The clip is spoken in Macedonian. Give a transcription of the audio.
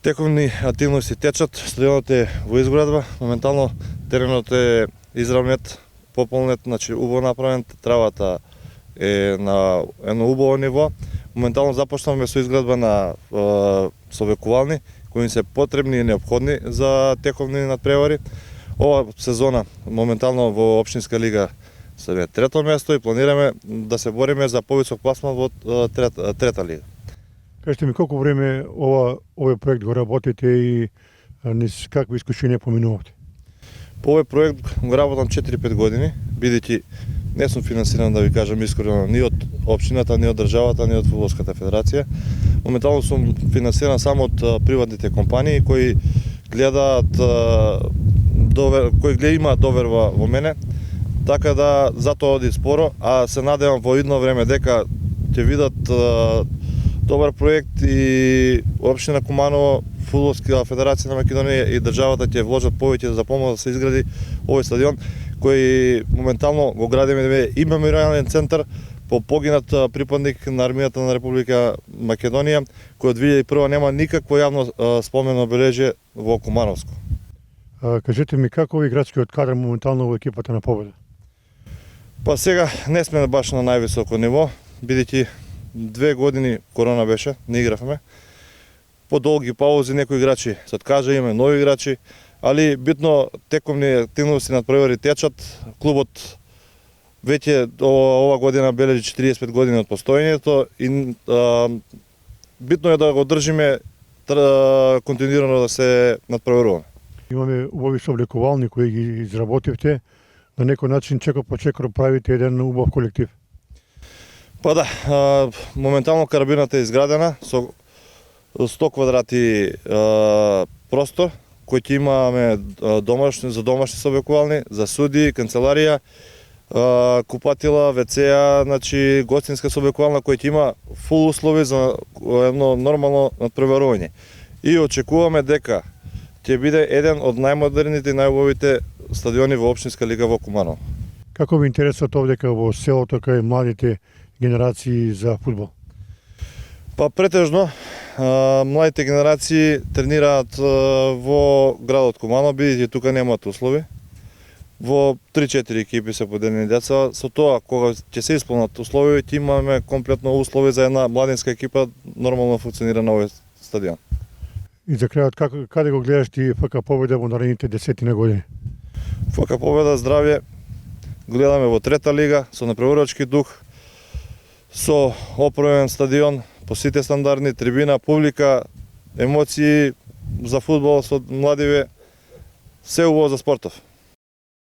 Тековни активности течат, стадионот е во изградба, моментално теренот е изравнет, пополнет, значи убаво направен, травата е на едно убаво ниво. Моментално започнавме со изградба на собекувални, кои се потребни и неопходни за тековни надпревари. Ова сезона моментално во Општинска лига сме трето место и планираме да се бориме за повисок пласман во трета лига. Кажете ми колко време овој проект го работите и низ какви искушенија поминувавте? По овој проект го работам 4-5 години, бидејќи не сум финансиран, да ви кажам искрено, ни од општината, ни од државата, ни од Фудбалската федерација. Моментално сум финансиран само од приватните компании кои гледаат кои имаат доверба во мене, така да затоа оди споро, а се надевам во идно време дека ќе видат добар проект и општина Куманово, Фудбалска федерација на Македонија и државата ќе вложат повеќе за помош да се изгради овој стадион кој моментално го градиме и меморијален центар по погинат припадник на армијата на Република Македонија, кој од 2001 нема никакво јавно спомено обележје во Кумановско. Кажете ми како овој градскиот кадар моментално во екипата на Победа? Па сега не сме баш на највисоко ниво, бидејќи 2 години корона беше, не игравме. По долги паузи некои играчи се откажа, имаме нови играчи, али битно тековни активности надпревари течат. Клубот веќе ова година бележи 45 години од постоењето и битно е да го држиме континуирано да се надпреваруваме. Имаме убави соблекувални кои ги изработивте, на некој начин чекор по чекор правите еден убав колектив. Па да, моментално карабината е изградена со 100 квадрати простор, кој ќе имаме за домашни собекувални, за суди, канцеларија, купатила, ВЦ-а, значи гостинска собекувална кој ќе има фул услови за едно нормално надпреварување. И очекуваме дека ќе биде еден од најмодерните и најубавите стадиони во Општинска лига во Куманово. Како ви интересот овдека во селото кај младите генерации за фудбал? Па претежно младите генерации тренираат во градот Куманово, бидејќи тука немаат услови. Во 3-4 екипи се поделени деца. Со тоа, кога ќе се исполнат услови, ќе имаме комплетно услови за една младинска екипа нормално функционира на овој стадион. И за крајот, каде го гледаш ти ФК Победа во наредните 10 години? ФК Победа здравје гледаме во трета лига со напреварувачки дух, со опремен стадион, по сите стандарди, трибина, публика, емоции за фудбал со младиве, се убаво за спортов.